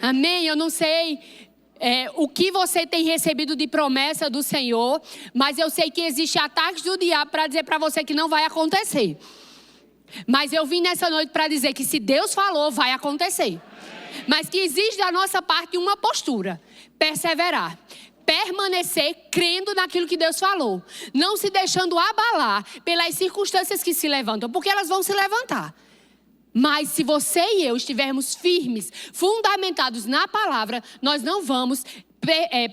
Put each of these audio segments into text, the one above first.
Amém? Eu não sei o que você tem recebido de promessa do Senhor, mas eu sei que existem ataques do diabo para dizer para você que não vai acontecer. Mas eu vim nessa noite para dizer que se Deus falou, vai acontecer. Mas que existe da nossa parte uma postura: perseverar, permanecer crendo naquilo que Deus falou, não se deixando abalar pelas circunstâncias que se levantam, porque elas vão se levantar. Mas se você e eu estivermos firmes, fundamentados na palavra, nós não vamos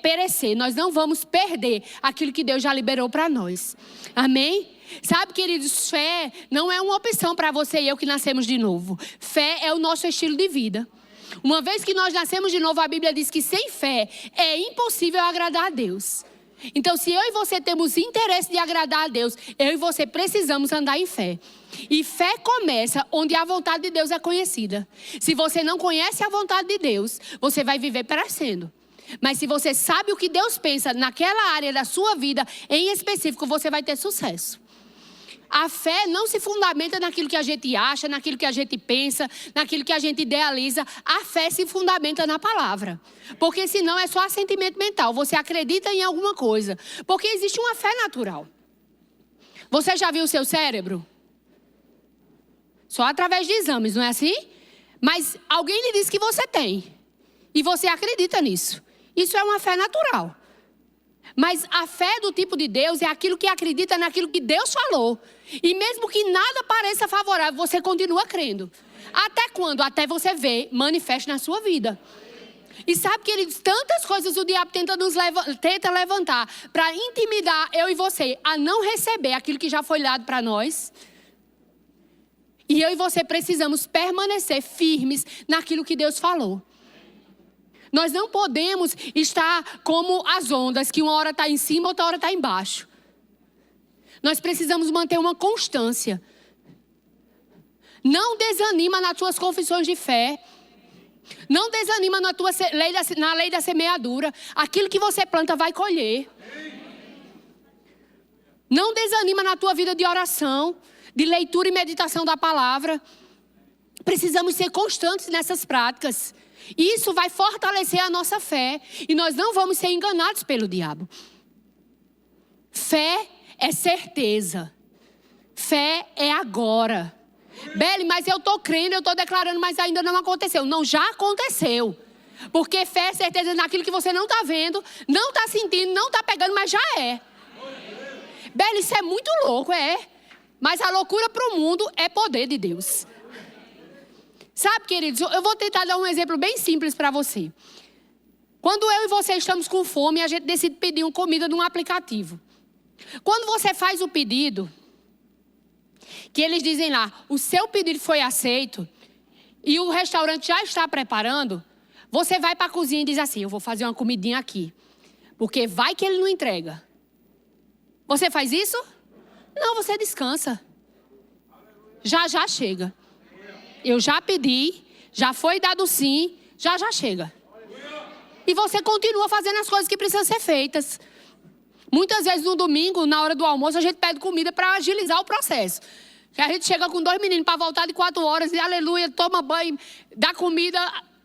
perecer, nós não vamos perder aquilo que Deus já liberou para nós. Amém? Sabe, queridos, fé não é uma opção para você e eu que nascemos de novo. Fé é o nosso estilo de vida. Uma vez que nós nascemos de novo, a Bíblia diz que sem fé é impossível agradar a Deus. Então, se eu e você temos interesse de agradar a Deus, eu e você precisamos andar em fé. E fé começa onde a vontade de Deus é conhecida. Se você não conhece a vontade de Deus, você vai viver perecendo. Mas se você sabe o que Deus pensa naquela área da sua vida, em específico, você vai ter sucesso. A fé não se fundamenta naquilo que a gente acha, naquilo que a gente pensa, naquilo que a gente idealiza. A fé se fundamenta na palavra. Porque senão é só assentimento mental. Você acredita em alguma coisa. Porque existe uma fé natural. Você já viu o seu cérebro? Só através de exames, não é assim? Mas alguém lhe disse que você tem. E você acredita nisso. Isso é uma fé natural. Mas a fé do tipo de Deus é aquilo que acredita naquilo que Deus falou. E mesmo que nada pareça favorável, você continua crendo. Até quando? Até você ver, manifeste na sua vida. E sabe, queridos, tantas coisas o diabo tenta levantar para intimidar eu e você a não receber aquilo que já foi dado para nós. E eu e você precisamos permanecer firmes naquilo que Deus falou. Nós não podemos estar como as ondas, que uma hora está em cima, outra hora está embaixo. Nós precisamos manter uma constância. Não desanima nas tuas confissões de fé. Não desanima na lei da semeadura. Aquilo que você planta vai colher. Não desanima na tua vida de oração, de leitura e meditação da palavra. Precisamos ser constantes nessas práticas. Isso vai fortalecer a nossa fé. E nós não vamos ser enganados pelo diabo. Fé é certeza. Fé é agora. Beli, mas eu estou crendo, eu estou declarando, mas ainda não aconteceu. Não, já aconteceu. Porque fé é certeza naquilo que você não está vendo, não está sentindo, não está pegando, mas já é. Beli, isso é muito louco, é. Mas a loucura para o mundo é poder de Deus. Sabe, queridos, eu vou tentar dar um exemplo bem simples para você. Quando eu e você estamos com fome, a gente decide pedir uma comida num aplicativo. Quando você faz o pedido, que eles dizem lá, o seu pedido foi aceito, e o restaurante já está preparando, você vai para a cozinha e diz assim, eu vou fazer uma comidinha aqui, porque vai que ele não entrega. Você faz isso? Não, você descansa. Já chega. Eu já pedi, já foi dado sim, já chega. E você continua fazendo as coisas que precisam ser feitas. Muitas vezes no domingo, na hora do almoço, a gente pede comida para agilizar o processo. A gente chega com 2 meninos para voltar de 4 horas e aleluia, toma banho, dá comida.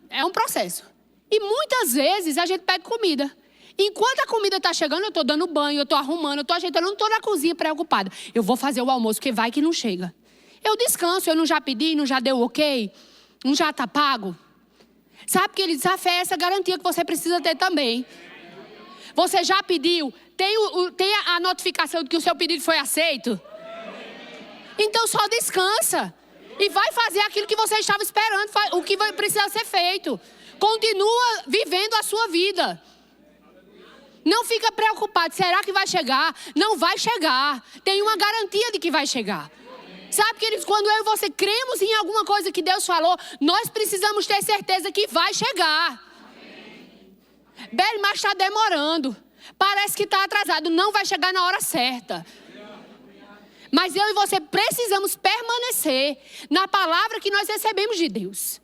É um processo. E muitas vezes a gente pede comida. Enquanto a comida está chegando, eu estou dando banho, eu estou arrumando, eu estou ajeitando, eu não estou na cozinha preocupada. Eu vou fazer o almoço, porque vai que não chega. Eu descanso, eu não já pedi, não já deu ok, não já está pago. Sabe, queridos, a fé é essa garantia que você precisa ter também. Você já pediu, tem a notificação de que o seu pedido foi aceito? Então só descansa. E vai fazer aquilo que você estava esperando, o que precisa ser feito. Continua vivendo a sua vida. Não fica preocupado, será que vai chegar? Não vai chegar. Tem uma garantia de que vai chegar. Sabe, queridos, quando eu e você cremos em alguma coisa que Deus falou, nós precisamos ter certeza que vai chegar. Beli, mas está demorando. Parece que está atrasado, não vai chegar na hora certa. Mas eu e você precisamos permanecer na palavra que nós recebemos de Deus.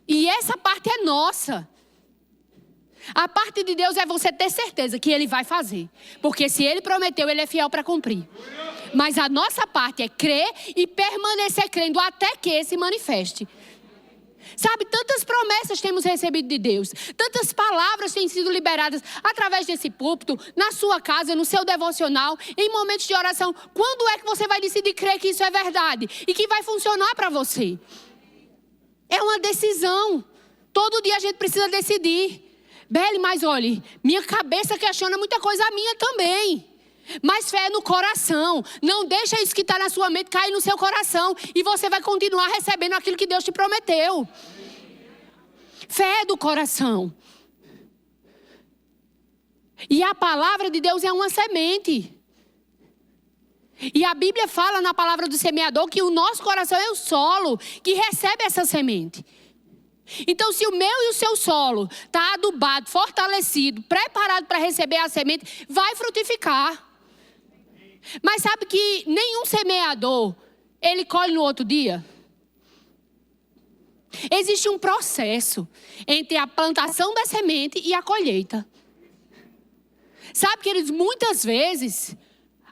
E essa parte é nossa. A parte de Deus é você ter certeza que Ele vai fazer. Porque se Ele prometeu, Ele é fiel para cumprir. Mas a nossa parte é crer e permanecer crendo até que se manifeste. Sabe, tantas promessas temos recebido de Deus. Tantas palavras têm sido liberadas através desse púlpito, na sua casa, no seu devocional, em momentos de oração. Quando é que você vai decidir crer que isso é verdade e que vai funcionar para você? É uma decisão. Todo dia a gente precisa decidir. Beli, mas olhe, minha cabeça questiona muita coisa, a minha também. Mas fé é no coração. Não deixa isso que está na sua mente cair no seu coração. E você vai continuar recebendo aquilo que Deus te prometeu. Fé é do coração. E a palavra de Deus é uma semente. E a Bíblia fala na palavra do semeador que o nosso coração é o solo que recebe essa semente. Então, se o meu e o seu solo está adubado, fortalecido, preparado para receber a semente, vai frutificar. Mas sabe que nenhum semeador, ele colhe no outro dia? Existe um processo entre a plantação da semente e a colheita. Sabe, queridos, muitas vezes,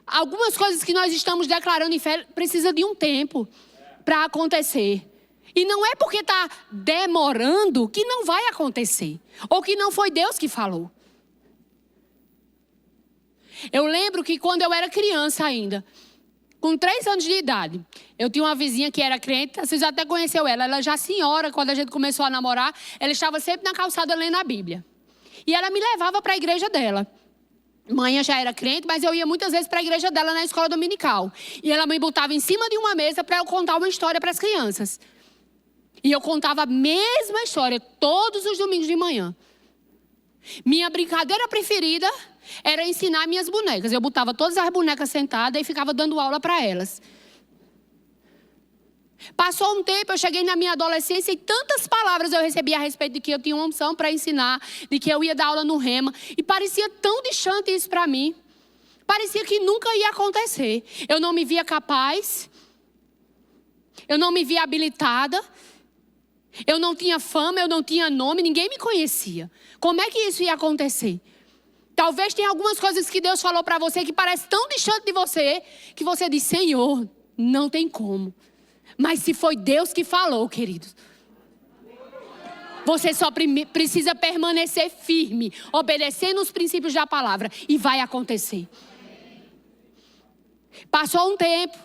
algumas coisas que nós estamos declarando em fé precisam de um tempo para acontecer. E não é porque está demorando que não vai acontecer. Ou que não foi Deus que falou. Eu lembro que quando eu era criança ainda, com 3 anos de idade, eu tinha uma vizinha que era crente, vocês até conheceu ela. Ela já senhora, quando a gente começou a namorar, ela estava sempre na calçada lendo a Bíblia. E ela me levava para a igreja dela. Mãe já era crente, mas eu ia muitas vezes para a igreja dela na escola dominical. E ela me botava em cima de uma mesa para eu contar uma história para as crianças. E eu contava a mesma história todos os domingos de manhã. Minha brincadeira preferida era ensinar minhas bonecas. Eu botava todas as bonecas sentadas e ficava dando aula para elas. Passou um tempo, eu cheguei na minha adolescência e tantas palavras eu recebi a respeito de que eu tinha uma unção para ensinar, de que eu ia dar aula no Rema. E parecia tão distante isso para mim. Parecia que nunca ia acontecer. Eu não me via capaz. Eu não me via habilitada. Eu não tinha fama, eu não tinha nome, ninguém me conhecia. Como é que isso ia acontecer? Talvez tenha algumas coisas que Deus falou para você que parece tão distante de você, que você diz, Senhor, não tem como. Mas se foi Deus que falou, queridos, você só precisa permanecer firme, obedecendo os princípios da palavra, e vai acontecer. Passou um tempo.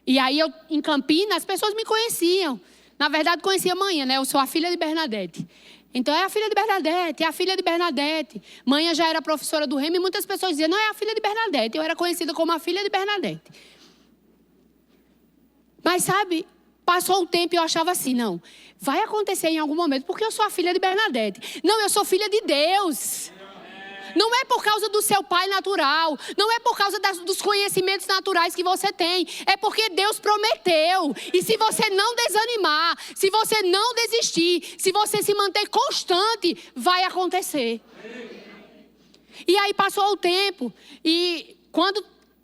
E aí, em Campinas, as pessoas me conheciam. Na verdade, conhecia a mãe, né? Eu sou a filha de Bernadette. Então, é a filha de Bernadette, é a filha de Bernadette. Mãe já era professora do Rema e muitas pessoas diziam, não, é a filha de Bernadette. Eu era conhecida como a filha de Bernadette. Mas, sabe, passou um tempo e eu achava assim, não, vai acontecer em algum momento, porque eu sou a filha de Bernadette. Não, eu sou filha de Deus. Não é por causa do seu pai natural. Não é por causa dos conhecimentos naturais que você tem. É porque Deus prometeu. E se você não desanimar, se você não desistir, se você se manter constante, vai acontecer. E aí passou o tempo. E quando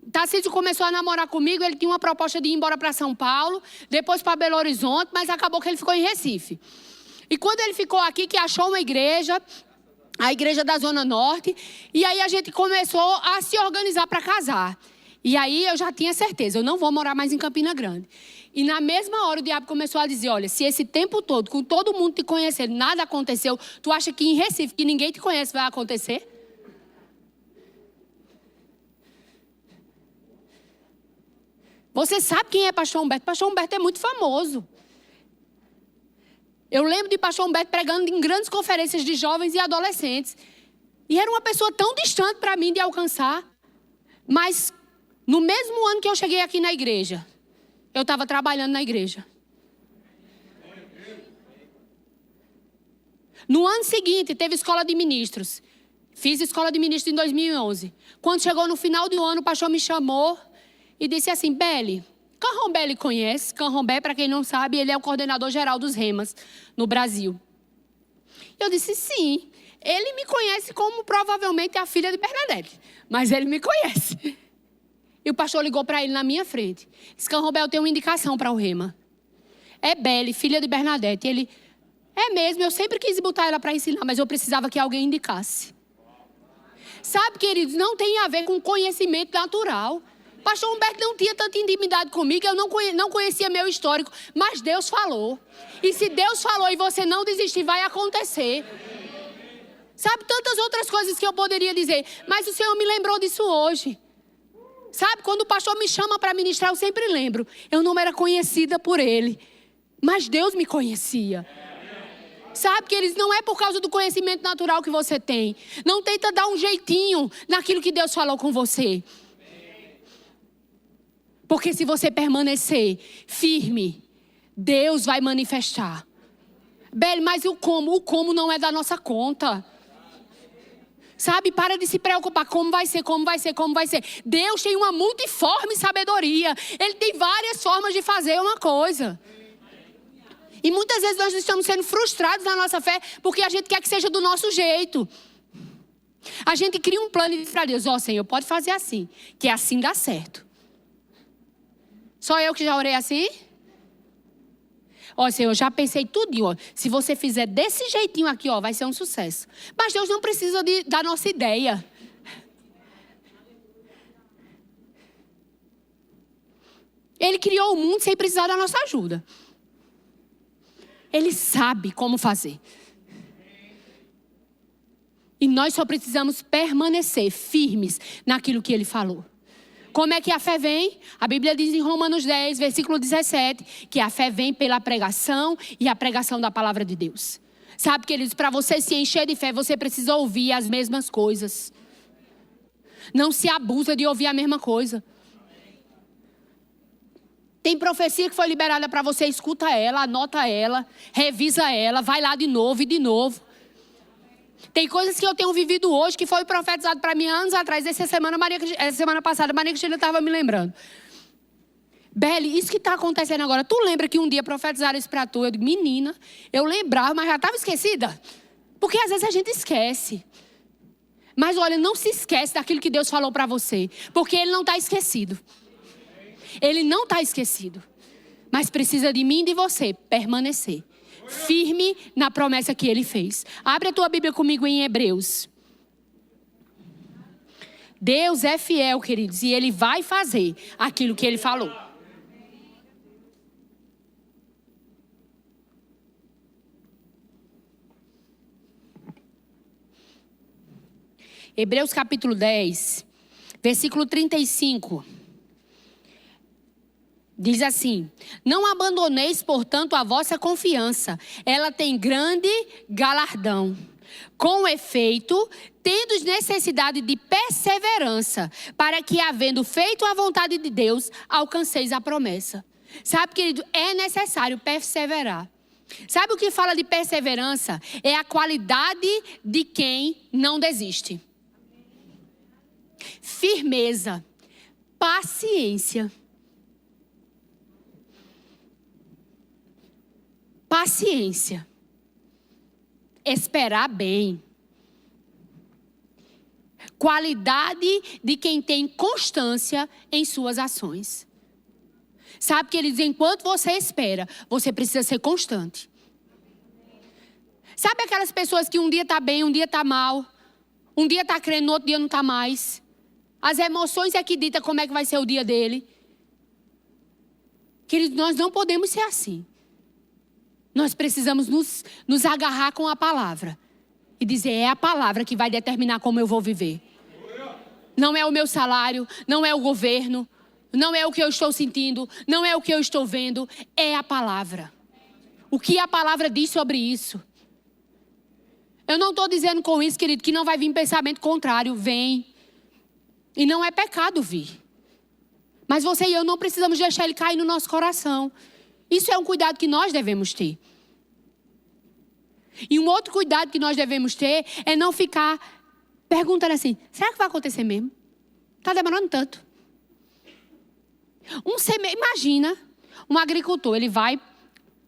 Tarcísio começou a namorar comigo, ele tinha uma proposta de ir embora para São Paulo, depois para Belo Horizonte, mas acabou que ele ficou em Recife. E quando ele ficou aqui, que achou uma igreja, a igreja da Zona Norte, e aí a gente começou a se organizar para casar. E aí eu já tinha certeza, eu não vou morar mais em Campina Grande. E na mesma hora o diabo começou a dizer, olha, se esse tempo todo, com todo mundo te conhecendo, nada aconteceu, tu acha que em Recife, que ninguém te conhece, vai acontecer? Você sabe quem é Pastor Humberto? Pastor Humberto é muito famoso. Eu lembro de Pastor Humberto pregando em grandes conferências de jovens e adolescentes. E era uma pessoa tão distante para mim de alcançar. Mas no mesmo ano que eu cheguei aqui na igreja, eu estava trabalhando na igreja. No ano seguinte, teve escola de ministros. Fiz escola de ministros em 2011. Quando chegou no final do ano, o pastor me chamou e disse assim, Beli, Canrombé ele conhece. Canrombé, para quem não sabe, ele é o coordenador geral dos Remas no Brasil. Eu disse, sim. Ele me conhece como provavelmente a filha de Bernadette. Mas ele me conhece. E o pastor ligou para ele na minha frente. Disse, Canrombé, eu tenho uma indicação para o Rema. É Beli, filha de Bernadette. Ele, é mesmo, eu sempre quis botar ela para ensinar, mas eu precisava que alguém indicasse. Sabe, queridos, não tem a ver com conhecimento natural. Pastor Humberto não tinha tanta intimidade comigo, eu não conhecia meu histórico, mas Deus falou. E se Deus falou e você não desistir, vai acontecer. Sabe, tantas outras coisas que eu poderia dizer, mas o Senhor me lembrou disso hoje. Sabe, quando o pastor me chama para ministrar, eu sempre lembro. Eu não era conhecida por ele, mas Deus me conhecia. Sabe, queridos, não é por causa do conhecimento natural que você tem. Não tenta dar um jeitinho naquilo que Deus falou com você. Porque se você permanecer firme, Deus vai manifestar. Beli, mas o como não é da nossa conta. Sabe, para de se preocupar, como vai ser. Deus tem uma multiforme sabedoria. Ele tem várias formas de fazer uma coisa. E muitas vezes nós estamos sendo frustrados na nossa fé, porque a gente quer que seja do nosso jeito. A gente cria um plano e diz para Deus, Senhor, pode fazer assim, que assim dá certo. Só eu que já orei assim? Senhor, eu já pensei tudinho, se você fizer desse jeitinho aqui, vai ser um sucesso. Mas Deus não precisa da nossa ideia. Ele criou o mundo sem precisar da nossa ajuda. Ele sabe como fazer. E nós só precisamos permanecer firmes naquilo que Ele falou. Como é que a fé vem? A Bíblia diz em Romanos 10, versículo 17, que a fé vem pela pregação e a pregação da palavra de Deus. Sabe, queridos, para você se encher de fé, você precisa ouvir as mesmas coisas. Não se abusa de ouvir a mesma coisa. Tem profecia que foi liberada para você, escuta ela, anota ela, revisa ela, vai lá de novo e de novo. Tem coisas que eu tenho vivido hoje que foi profetizado para mim anos atrás. Essa semana passada, Maria Cristina estava me lembrando. Beli, isso que está acontecendo agora. Tu lembra que um dia profetizaram isso para tu? Eu digo, menina, eu lembrava, mas já estava esquecida. Porque às vezes a gente esquece. Mas olha, não se esquece daquilo que Deus falou para você. Porque Ele não está esquecido. Ele não está esquecido. Mas precisa de mim e de você permanecer firme na promessa que Ele fez. Abre a tua Bíblia comigo em Hebreus. Deus é fiel, queridos, e Ele vai fazer aquilo que Ele falou. Hebreus capítulo 10, versículo 35. Diz assim: não abandoneis, portanto, a vossa confiança. Ela tem grande galardão. Com efeito, tendes necessidade de perseverança, para que, havendo feito a vontade de Deus, alcanceis a promessa. Sabe, querido, é necessário perseverar. Sabe o que fala de perseverança? É a qualidade de quem não desiste. Firmeza, paciência. Paciência. Esperar bem. Qualidade de quem tem constância em suas ações. Sabe, queridos, enquanto você espera, você precisa ser constante. Sabe aquelas pessoas que um dia está bem, um dia está mal, um dia está crendo, no outro dia não está mais. As emoções é que ditam como é que vai ser o dia dele. Queridos, nós não podemos ser assim. Nós precisamos nos agarrar com a palavra. E dizer, é a palavra que vai determinar como eu vou viver. Não é o meu salário, não é o governo, não é o que eu estou sentindo, não é o que eu estou vendo. É a palavra. O que a palavra diz sobre isso? Eu não estou dizendo com isso, querido, que não vai vir pensamento contrário. Vem. E não é pecado vir. Mas você e eu não precisamos deixar ele cair no nosso coração. Isso é um cuidado que nós devemos ter. E um outro cuidado que nós devemos ter é não ficar perguntando assim, será que vai acontecer mesmo? Está demorando tanto. Imagina, um agricultor, ele vai,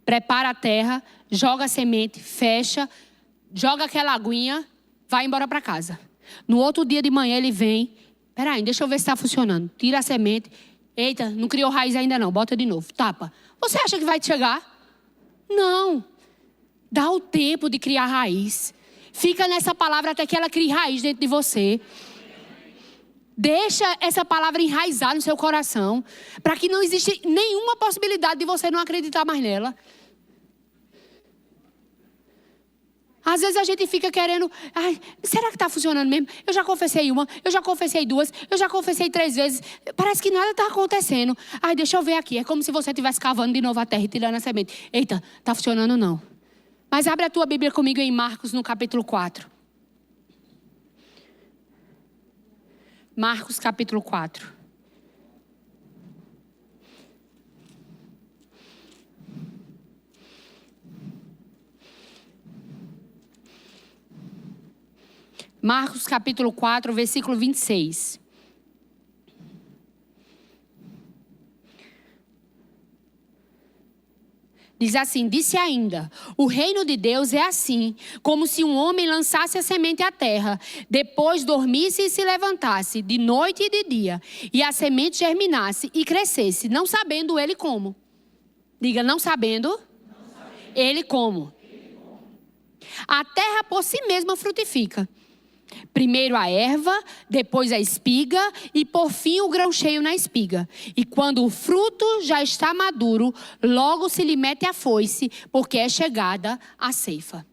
prepara a terra, joga a semente, fecha, joga aquela aguinha, vai embora para casa. No outro dia de manhã ele vem, peraí, deixa eu ver se está funcionando. Tira a semente, eita, não criou raiz ainda não, bota de novo, tapa. Você acha que vai chegar? Não. Dá o tempo de criar raiz. Fica nessa palavra até que ela crie raiz dentro de você. Deixa essa palavra enraizar no seu coração, para que não exista nenhuma possibilidade de você não acreditar mais nela. Às vezes a gente fica querendo, será que está funcionando mesmo? Eu já confessei uma, eu já confessei duas, eu já confessei 3 vezes. Parece que nada está acontecendo. Deixa eu ver aqui. É como se você estivesse cavando de novo a terra e tirando a semente. Eita, está funcionando não. Mas abre a tua Bíblia comigo em Marcos, no capítulo 4. Marcos, capítulo 4. Marcos, capítulo 4, versículo 26. Diz assim, disse ainda, o reino de Deus é assim, como se um homem lançasse a semente à terra, depois dormisse e se levantasse, de noite e de dia, e a semente germinasse e crescesse, não sabendo ele como. Diga, não sabendo. Ele como. A terra por si mesma frutifica. Primeiro a erva, depois a espiga e por fim o grão cheio na espiga. E quando o fruto já está maduro, logo se lhe mete a foice, porque é chegada a ceifa.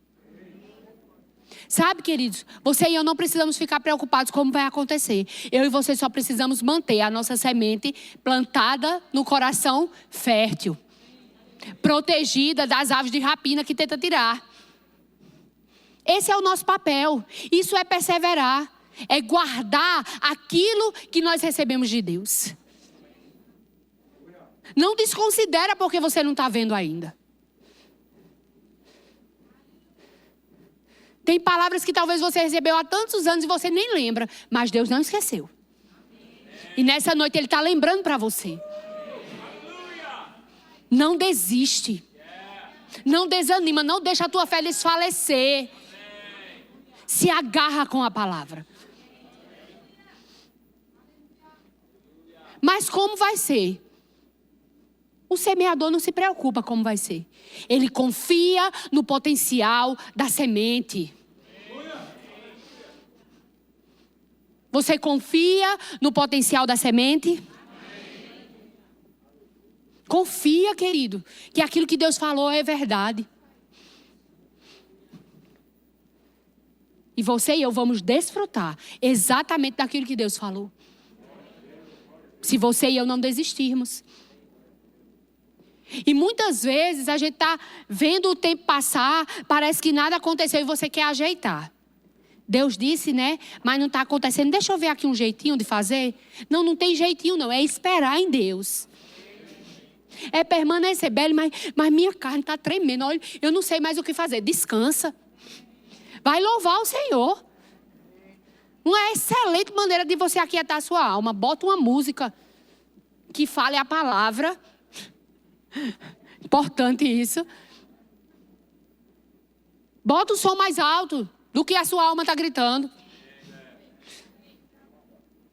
Sabe, queridos, você e eu não precisamos ficar preocupados com como vai acontecer. Eu e você só precisamos manter a nossa semente plantada no coração fértil, protegida das aves de rapina que tentam tirar. Esse é o nosso papel. Isso é perseverar. É guardar aquilo que nós recebemos de Deus. Não desconsidera porque você não está vendo ainda. Tem palavras que talvez você recebeu há tantos anos e você nem lembra. Mas Deus não esqueceu. E nessa noite Ele está lembrando para você. Não desiste. Não desanima. Não deixa a tua fé desfalecer. Se agarra com a palavra. Mas como vai ser? O semeador não se preocupa como vai ser. Ele confia no potencial da semente. Você confia no potencial da semente? Confia, querido, que aquilo que Deus falou é verdade. E você e eu vamos desfrutar exatamente daquilo que Deus falou. Se você e eu não desistirmos. E muitas vezes a gente está vendo o tempo passar, parece que nada aconteceu e você quer ajeitar. Deus disse, né? Mas não está acontecendo. Deixa eu ver aqui um jeitinho de fazer. Não, não tem jeitinho não. É esperar em Deus. É permanecer, Beli, mas minha carne está tremendo. Olha, eu não sei mais o que fazer. Descansa. Vai louvar o Senhor. Uma excelente maneira de você aquietar a sua alma. Bota uma música que fale a palavra. Importante isso. Bota o som mais alto do que a sua alma está gritando.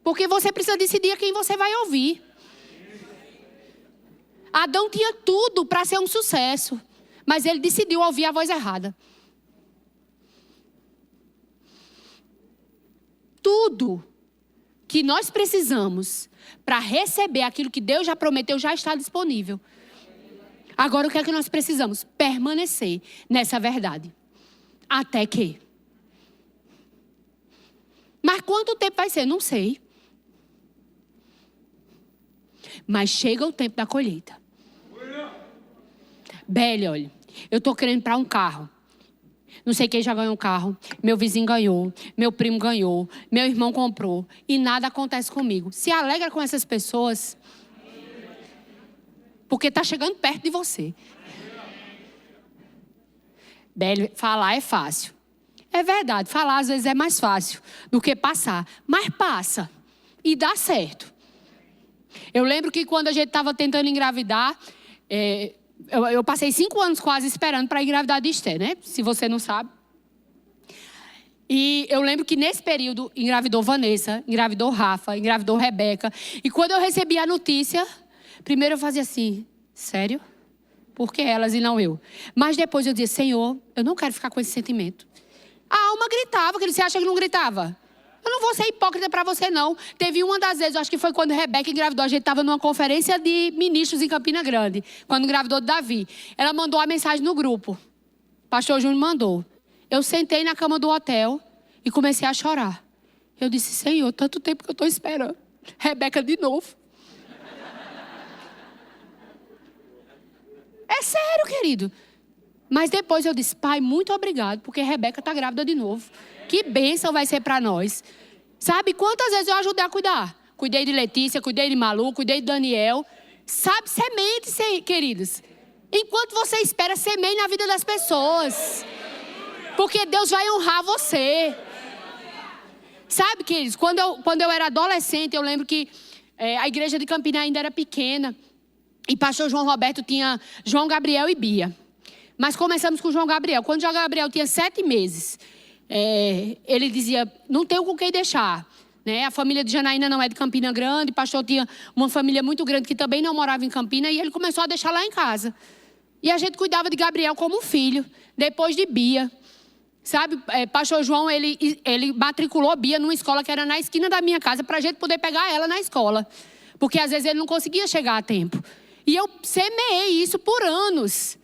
Porque você precisa decidir a quem você vai ouvir. Adão tinha tudo para ser um sucesso. Mas ele decidiu ouvir a voz errada. Tudo que nós precisamos para receber aquilo que Deus já prometeu já está disponível. Agora o que é que nós precisamos? Permanecer nessa verdade. Até que. Mas quanto tempo vai ser? Não sei. Mas chega o tempo da colheita. Beli, olha, eu estou querendo para um carro. Não sei quem já ganhou um carro. Meu vizinho ganhou. Meu primo ganhou. Meu irmão comprou. E nada acontece comigo. Se alegra com essas pessoas. Porque está chegando perto de você. Beli, falar é fácil. É verdade. Falar às vezes é mais fácil do que passar. Mas passa. E dá certo. Eu lembro que quando a gente estava tentando engravidar... Eu passei 5 anos quase esperando para engravidar de Esther, né? Se você não sabe. E eu lembro que nesse período engravidou Vanessa, engravidou Rafa, engravidou Rebeca. E quando eu recebi a notícia, primeiro eu fazia assim, sério? Por que elas e não eu? Mas depois eu dizia, Senhor, eu não quero ficar com esse sentimento. A alma gritava, que você acha que não gritava? Eu não vou ser hipócrita para você, não. Teve uma das vezes, eu acho que foi quando Rebeca engravidou. A gente estava numa conferência de ministros em Campina Grande, quando engravidou de Davi. Ela mandou uma mensagem no grupo. O pastor Júnior mandou. Eu sentei na cama do hotel e comecei a chorar. Eu disse, Senhor, tanto tempo que eu estou esperando. Rebeca de novo. É sério, querido. Mas depois eu disse, Pai, muito obrigado, porque Rebeca está grávida de novo. Que bênção vai ser para nós. Sabe quantas vezes eu ajudei a cuidar? Cuidei de Letícia, cuidei de Malu, cuidei de Daniel. Sabe, semente, queridos. Enquanto você espera, semeie na vida das pessoas. Porque Deus vai honrar você. Sabe, queridos, quando eu era adolescente, eu lembro que a igreja de Campina ainda era pequena. E pastor João Roberto tinha João Gabriel e Bia. Mas começamos com João Gabriel. Quando João Gabriel tinha 7 meses, ele dizia, não tenho com quem deixar. Né? A família de Janaína não é de Campina Grande. O pastor tinha uma família muito grande que também não morava em Campina. E ele começou a deixar lá em casa. E a gente cuidava de Gabriel como filho. Depois de Bia. Sabe, pastor João, ele matriculou Bia numa escola que era na esquina da minha casa para a gente poder pegar ela na escola. Porque às vezes ele não conseguia chegar a tempo. E eu semeei isso por anos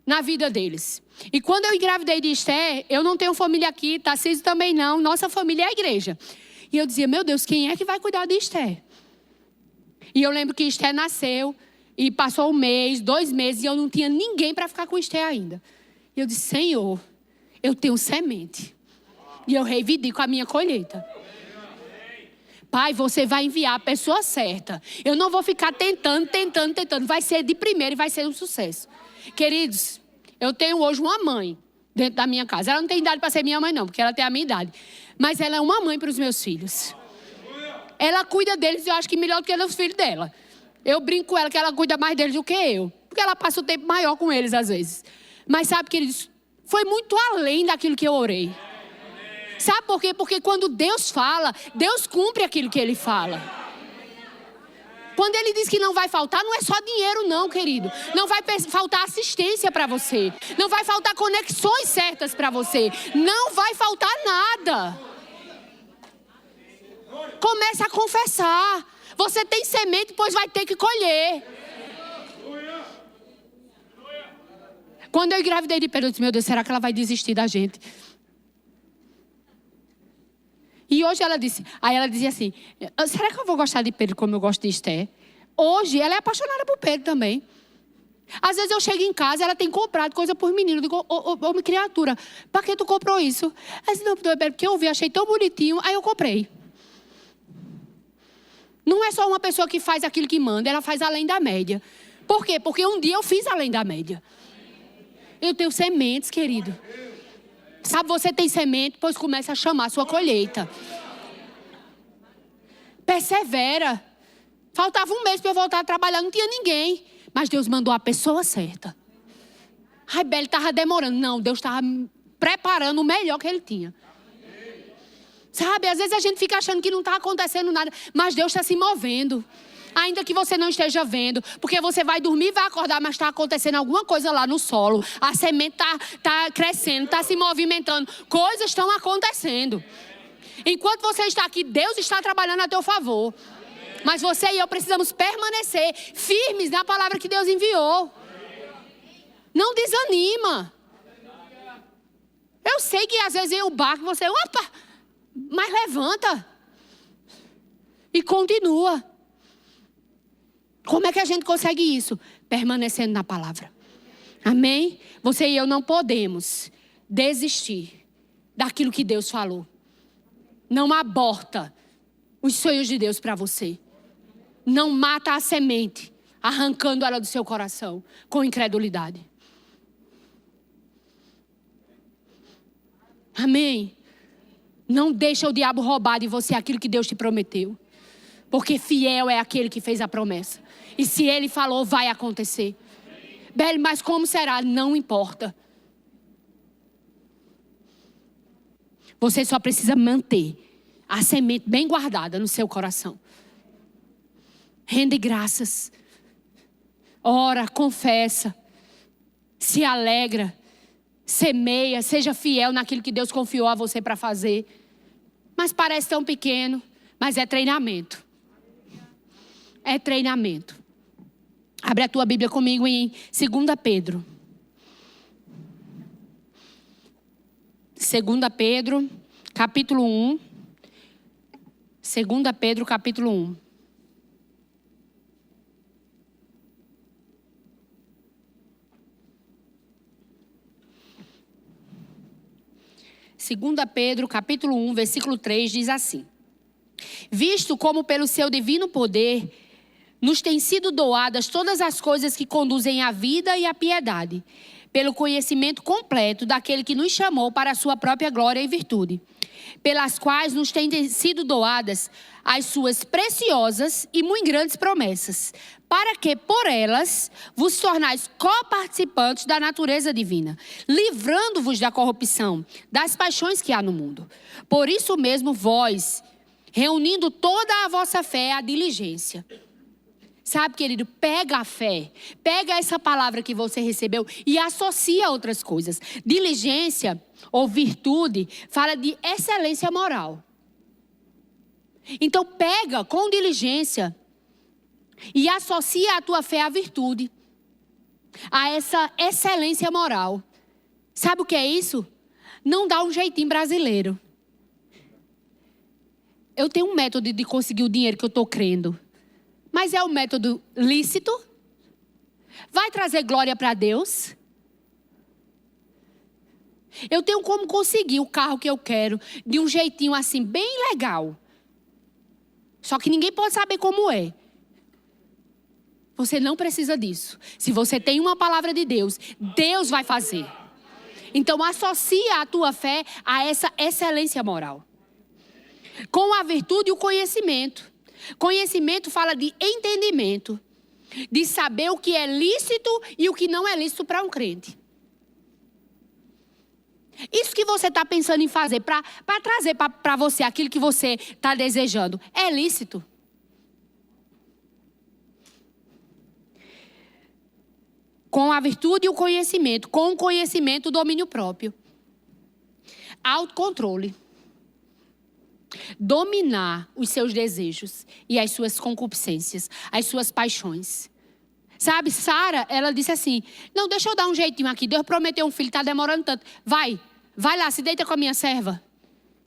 na vida deles. E quando eu engravidei de Esther, eu não tenho família aqui, Tarcísio também não, nossa família é a igreja. E eu dizia, meu Deus, quem é que vai cuidar de Esther? E eu lembro que Esther nasceu e passou 1 mês, 2 meses e eu não tinha ninguém para ficar com Esther ainda. E eu disse, Senhor, eu tenho semente. E eu reivindico a minha colheita. Pai, você vai enviar a pessoa certa. Eu não vou ficar tentando. Vai ser de primeira e vai ser um sucesso. Queridos, eu tenho hoje uma mãe dentro da minha casa. Ela não tem idade para ser minha mãe não, porque ela tem a minha idade. Mas ela é uma mãe para os meus filhos. Ela cuida deles, eu acho que melhor do que dos filhos dela. Eu brinco com ela que ela cuida mais deles do que eu. Porque ela passa o tempo maior com eles às vezes. Mas sabe, queridos, foi muito além daquilo que eu orei. Sabe por quê? Porque quando Deus fala, Deus cumpre aquilo que Ele fala. Quando Ele diz que não vai faltar, não é só dinheiro não, querido. Não vai faltar assistência para você. Não vai faltar conexões certas para você. Não vai faltar nada. Comece a confessar. Você tem semente, pois vai ter que colher. Quando eu engravidei de Pedro, eu disse, meu Deus, será que ela vai desistir da gente? E hoje ela dizia assim, será que eu vou gostar de Pedro como eu gosto de Esther? Hoje ela é apaixonada por Pedro também. Às vezes eu chego em casa, ela tem comprado coisa por menino. Eu digo, ô criatura, para que tu comprou isso? Ela disse, não, porque eu vi, achei tão bonitinho, aí eu comprei. Não é só uma pessoa que faz aquilo que manda, ela faz além da média. Por quê? Porque um dia eu fiz além da média. Eu tenho sementes, querido. Sabe, você tem semente, pois começa a chamar a sua colheita. Persevera. Faltava 1 mês para eu voltar a trabalhar, não tinha ninguém. Mas Deus mandou a pessoa certa. Ai, Beli, estava demorando. Não, Deus estava preparando o melhor que Ele tinha. Sabe, às vezes a gente fica achando que não está acontecendo nada, mas Deus está se movendo. Ainda que você não esteja vendo, porque você vai dormir e vai acordar, mas está acontecendo alguma coisa lá no solo. A semente está crescendo, está se movimentando. Coisas estão acontecendo. Enquanto você está aqui, Deus está trabalhando a teu favor. Mas você e eu precisamos permanecer firmes na palavra que Deus enviou. Não desanima. Eu sei que às vezes em o barco você, opa, mas levanta. E continua. Como é que a gente consegue isso? Permanecendo na palavra. Amém? Você e eu não podemos desistir daquilo que Deus falou. Não aborta os sonhos de Deus para você. Não mata a semente, arrancando ela do seu coração com incredulidade. Amém? Não deixa o diabo roubar de você aquilo que Deus te prometeu. Porque fiel é aquele que fez a promessa. E se Ele falou, vai acontecer. Beli, mas como será? Não importa. Você só precisa manter a semente bem guardada no seu coração. Rende graças. Ora, confessa. Se alegra. Semeia. Seja fiel naquilo que Deus confiou a você para fazer. Mas parece tão pequeno, mas é treinamento. É treinamento. Abre a tua Bíblia comigo em 2 Pedro. 2 Pedro, capítulo 1. 2 Pedro, capítulo 1. Segunda Pedro, capítulo 1, versículo 3, diz assim: visto como pelo seu divino poder nos têm sido doadas todas as coisas que conduzem à vida e à piedade, pelo conhecimento completo daquele que nos chamou para a sua própria glória e virtude, pelas quais nos têm sido doadas as suas preciosas e muito grandes promessas, para que por elas vos tornais coparticipantes da natureza divina, livrando-vos da corrupção, das paixões que há no mundo. Por isso mesmo vós, reunindo toda a vossa fé, a diligência. Sabe, querido, pega a fé, pega essa palavra que você recebeu e associa a outras coisas. Diligência ou virtude fala de excelência moral. Então pega com diligência e associa a tua fé à virtude, a essa excelência moral. Sabe o que é isso? Não dá um jeitinho brasileiro. Eu tenho um método de conseguir o dinheiro que eu estou crendo. Mas é um método lícito? Vai trazer glória para Deus? Eu tenho como conseguir o carro que eu quero de um jeitinho assim, bem legal. Só que ninguém pode saber como é. Você não precisa disso. Se você tem uma palavra de Deus, Deus vai fazer. Então associa a tua fé a essa excelência moral. Com a virtude e o conhecimento. Conhecimento fala de entendimento, de saber o que é lícito e o que não é lícito para um crente. Isso que você está pensando em fazer, para trazer para você aquilo que você está desejando, é lícito? Com a virtude e o conhecimento, com o conhecimento, o domínio próprio. Autocontrole. Dominar os seus desejos e as suas concupiscências, as suas paixões. Sabe, Sara, ela disse assim: não, deixa eu dar um jeitinho aqui, Deus prometeu um filho, está demorando tanto. Vai lá, se deita com a minha serva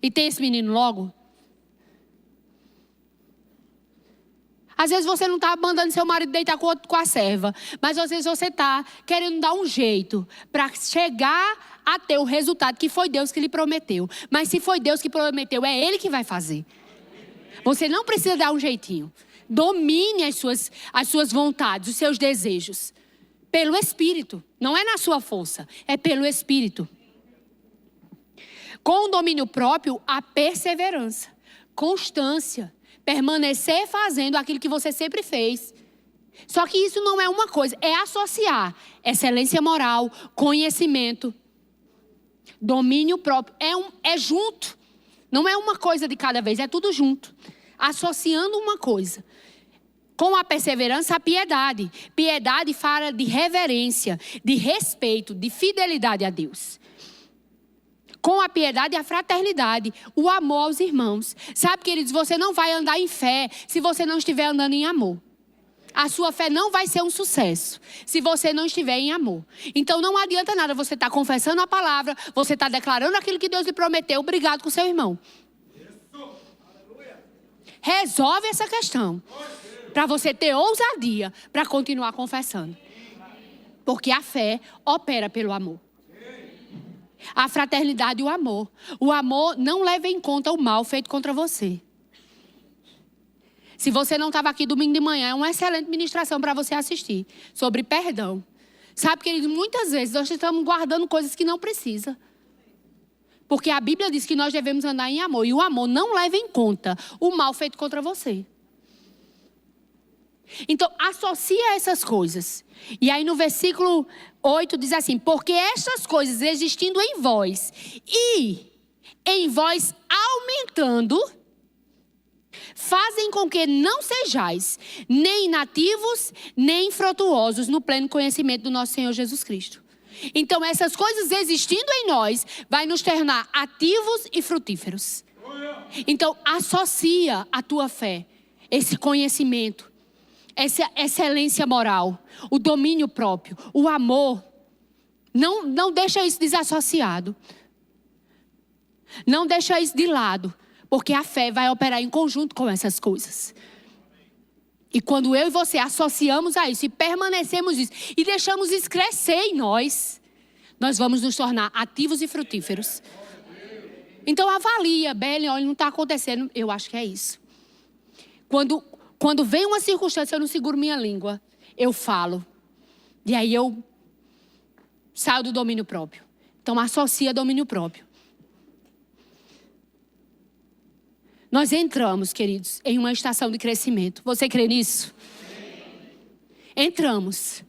e tem esse menino logo. Às vezes você não está mandando seu marido deitar com a serva, mas às vezes você está querendo dar um jeito para chegar a ter o resultado que foi Deus que lhe prometeu. Mas se foi Deus que prometeu, é Ele que vai fazer. Você não precisa dar um jeitinho. Domine as suas vontades, os seus desejos. Pelo Espírito. Não é na sua força, é pelo Espírito. Com o domínio próprio, a perseverança, constância. Permanecer fazendo aquilo que você sempre fez. Só que isso não é uma coisa, é associar excelência moral, conhecimento, domínio próprio. É junto. Não é uma coisa de cada vez, é tudo junto. Associando uma coisa. Com a perseverança, a piedade. Piedade fala de reverência, de respeito, de fidelidade a Deus. Com a piedade e a fraternidade, o amor aos irmãos. Sabe, queridos, você não vai andar em fé se você não estiver andando em amor. A sua fé não vai ser um sucesso se você não estiver em amor. Então não adianta nada você estar confessando a palavra, você estar declarando aquilo que Deus lhe prometeu, obrigado com seu irmão. Resolve essa questão. Para você ter ousadia para continuar confessando. Porque a fé opera pelo amor. A fraternidade e o amor. O amor não leva em conta o mal feito contra você. Se você não estava aqui domingo de manhã, é uma excelente ministração para você assistir. Sobre perdão. Sabe, querido, muitas vezes nós estamos guardando coisas que não precisa. Porque a Bíblia diz que nós devemos andar em amor. E o amor não leva em conta o mal feito contra você. Então, associa essas coisas. E aí no versículo 8 diz assim: porque estas coisas existindo em vós e em vós aumentando, fazem com que não sejais nem inativos, nem infrutuosos no pleno conhecimento do nosso Senhor Jesus Cristo. Então, essas coisas existindo em nós, vai nos tornar ativos e frutíferos. Então, associa a tua fé, esse conhecimento, essa excelência moral, o domínio próprio, o amor. Não deixa isso desassociado. Não deixa isso de lado, porque a fé vai operar em conjunto com essas coisas. E quando eu e você associamos a isso e permanecemos nisso e deixamos isso crescer em nós, nós vamos nos tornar ativos e frutíferos. Então avalia, Beli, olha, não está acontecendo. Eu acho que é isso. Quando vem uma circunstância, eu não seguro minha língua. Eu falo. E aí eu saio do domínio próprio. Então associa domínio próprio. Nós entramos, queridos, em uma estação de crescimento. Você crê nisso? Entramos.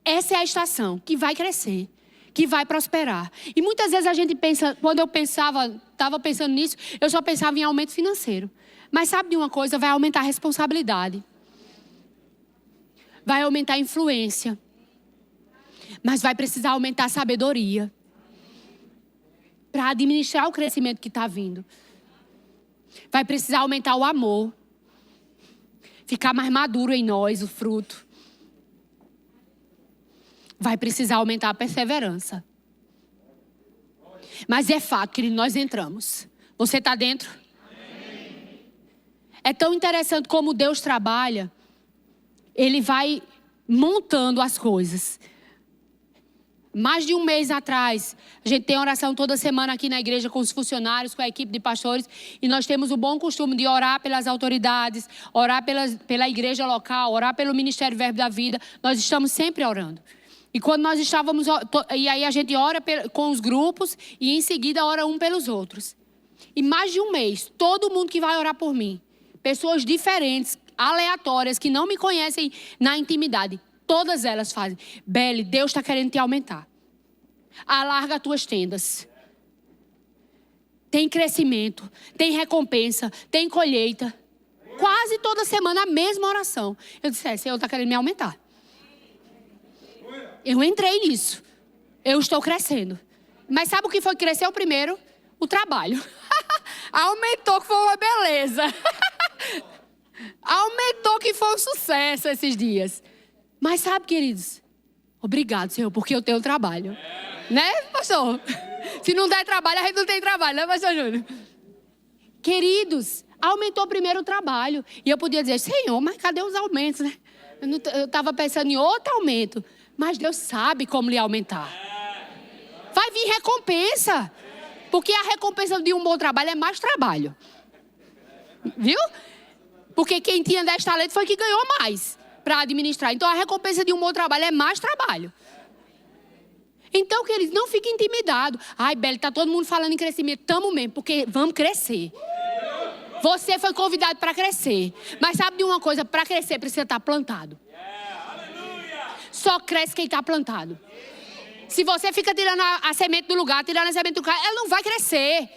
Essa é a estação que vai crescer, que vai prosperar. E muitas vezes a gente pensa, quando eu estava pensando nisso, eu só pensava em aumento financeiro. Mas sabe de uma coisa? Vai aumentar a responsabilidade. Vai aumentar a influência. Mas vai precisar aumentar a sabedoria. Para administrar o crescimento que está vindo. Vai precisar aumentar o amor. Ficar mais maduro em nós, o fruto. Vai precisar aumentar a perseverança. Mas é fato que nós entramos. Você está dentro? É tão interessante como Deus trabalha. Ele vai montando as coisas. Mais de um mês atrás, a gente tem oração toda semana aqui na igreja com os funcionários, com a equipe de pastores. E nós temos o bom costume de orar pelas autoridades, orar pela igreja local, orar pelo Ministério Verbo da Vida. Nós estamos sempre orando. E quando nós estávamos... E aí a gente ora com os grupos e em seguida ora um pelos outros. E mais de um mês, todo mundo que vai orar por mim, pessoas diferentes, aleatórias, que não me conhecem na intimidade, todas elas fazem: Beli, Deus está querendo te aumentar. Alarga as tuas tendas. Tem crescimento, tem recompensa, tem colheita. Quase toda semana a mesma oração. Eu disse: Senhor está querendo me aumentar. Eu entrei nisso. Eu estou crescendo. Mas sabe o que foi que cresceu primeiro? O trabalho. Aumentou, que foi uma beleza. Aumentou, que foi um sucesso esses dias. Mas sabe, queridos, obrigado, Senhor, porque eu tenho trabalho. Né, pastor? Se não der trabalho, a gente não tem trabalho, né, pastor Júnior? Queridos, aumentou primeiro o trabalho. E eu podia dizer: Senhor, mas cadê os aumentos, né? Eu estava pensando em outro aumento. Mas Deus sabe como lhe aumentar. Vai vir recompensa. Porque a recompensa de um bom trabalho é mais trabalho. Viu? Porque quem tinha 10 talentos foi que ganhou mais para administrar. Então a recompensa de um bom trabalho é mais trabalho. Então, queridos, não fique intimidado. Ai, Beli, tá todo mundo falando em crescimento. Tamo mesmo, porque vamos crescer. Você foi convidado para crescer. Mas sabe de uma coisa? Para crescer precisa estar plantado. Só cresce quem está plantado. Se você fica tirando a semente do lugar, tirando a semente do lugar, ela não vai crescer.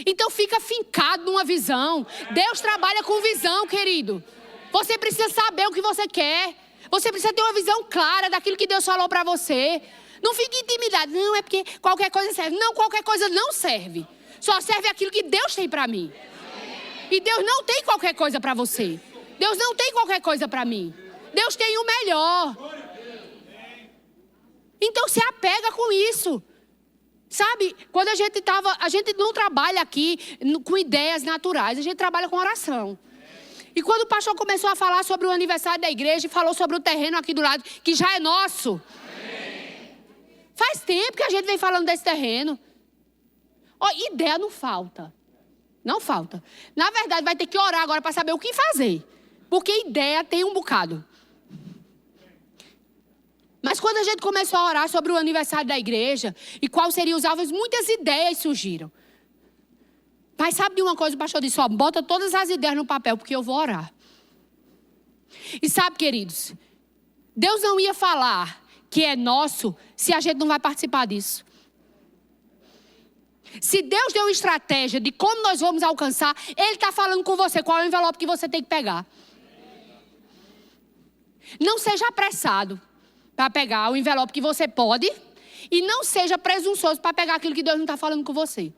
Então fica fincado numa visão. Deus trabalha com visão, querido. Você precisa saber o que você quer. Você precisa ter uma visão clara daquilo que Deus falou para você. Não fique intimidado. Não, é porque qualquer coisa serve. Não, qualquer coisa não serve. Só serve aquilo que Deus tem para mim. E Deus não tem qualquer coisa para você. Deus não tem qualquer coisa para mim. Deus tem o melhor. Então se apega com isso. Sabe, quando a gente não trabalha aqui com ideias naturais, a gente trabalha com oração. E quando o pastor começou a falar sobre o aniversário da igreja e falou sobre o terreno aqui do lado, que já é nosso. Faz tempo que a gente vem falando desse terreno. Ideia não falta. Não falta. Na verdade, vai ter que orar agora para saber o que fazer. Porque ideia tem um bocado. Mas quando a gente começou a orar sobre o aniversário da igreja e quais seriam os alvos, muitas ideias surgiram. Mas sabe de uma coisa? O pastor disse: bota todas as ideias no papel, porque eu vou orar. E sabe, queridos, Deus não ia falar que é nosso se a gente não vai participar disso. Se Deus deu uma estratégia de como nós vamos alcançar, Ele está falando com você qual é o envelope que você tem que pegar. Não seja apressado para pegar o envelope que você pode e não seja presunçoso para pegar aquilo que Deus não está falando com você.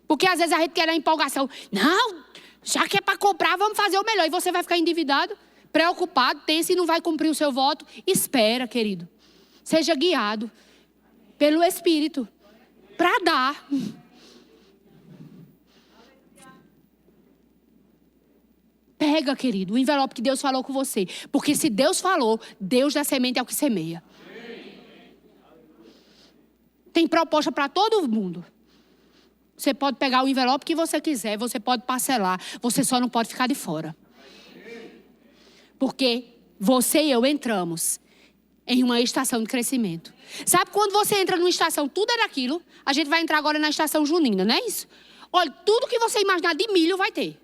Porque às vezes a gente quer a empolgação. Não, já que é para comprar, vamos fazer o melhor. E você vai ficar endividado, preocupado, tenso e não vai cumprir o seu voto. Espera, querido. Seja guiado pelo Espírito para dar. Pega, querido, o envelope que Deus falou com você. Porque se Deus falou, Deus da semente é o que semeia. Tem proposta para todo mundo. Você pode pegar o envelope que você quiser, você pode parcelar, você só não pode ficar de fora. Porque você e eu entramos em uma estação de crescimento. Sabe quando você entra numa estação, tudo é daquilo? A gente vai entrar agora na estação junina, não é isso? Olha, tudo que você imaginar de milho vai ter.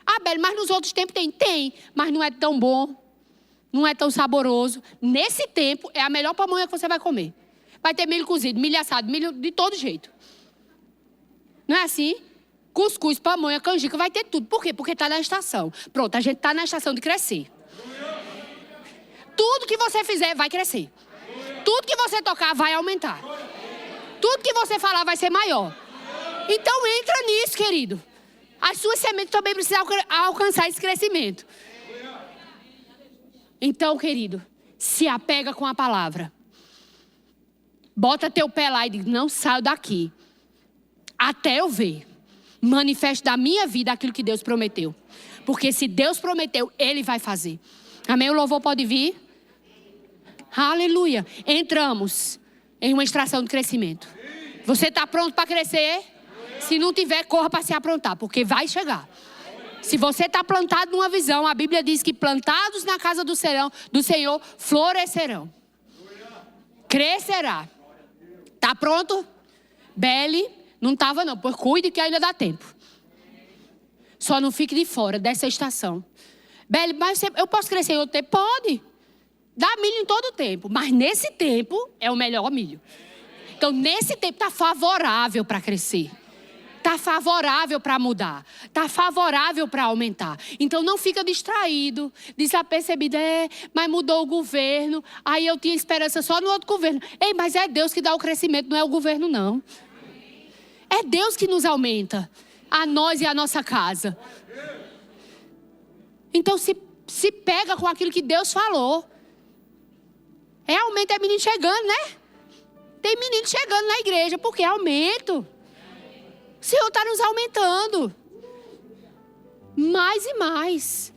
Ah, Beli, mas nos outros tempos tem? Tem, mas não é tão bom, não é tão saboroso. Nesse tempo, é a melhor pamonha que você vai comer. Vai ter milho cozido, milho assado, milho de todo jeito. Não é assim? Cuscuz, pamonha, canjica, vai ter tudo. Por quê? Porque está na estação. Pronto, a gente está na estação de crescer. Tudo que você fizer vai crescer. Tudo que você tocar vai aumentar. Tudo que você falar vai ser maior. Então entra nisso, querido. As suas sementes também precisam alcançar esse crescimento. Então, querido, se apega com a palavra. Bota teu pé lá e diz, não saio daqui. Até eu ver. Manifeste da minha vida aquilo que Deus prometeu. Porque se Deus prometeu, Ele vai fazer. Amém? O louvor pode vir? Aleluia. Entramos em uma extração de crescimento. Você está pronto para crescer? Se não tiver, corra para se aprontar, porque vai chegar. Se você está plantado numa visão, a Bíblia diz que plantados na casa do Senhor florescerão. Crescerá. Está pronto? Beli, não estava não, pois cuide que ainda dá tempo. Só não fique de fora dessa estação. Beli, mas eu posso crescer em outro tempo? Pode. Dá milho em todo tempo, mas nesse tempo é o melhor milho. Então, nesse tempo está favorável para crescer. Está favorável para mudar. Está favorável para aumentar. Então não fica distraído, desapercebido. Mas mudou o governo. Aí eu tinha esperança só no outro governo. Ei, mas é Deus que dá o crescimento, não é o governo não. É Deus que nos aumenta. A nós e a nossa casa. Então se pega com aquilo que Deus falou. Aumento, é menino chegando, né? Tem menino chegando na igreja, porque é aumento. O Senhor está nos aumentando. Mais e mais.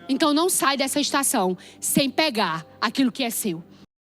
Então não sai dessa estação sem pegar aquilo que é seu.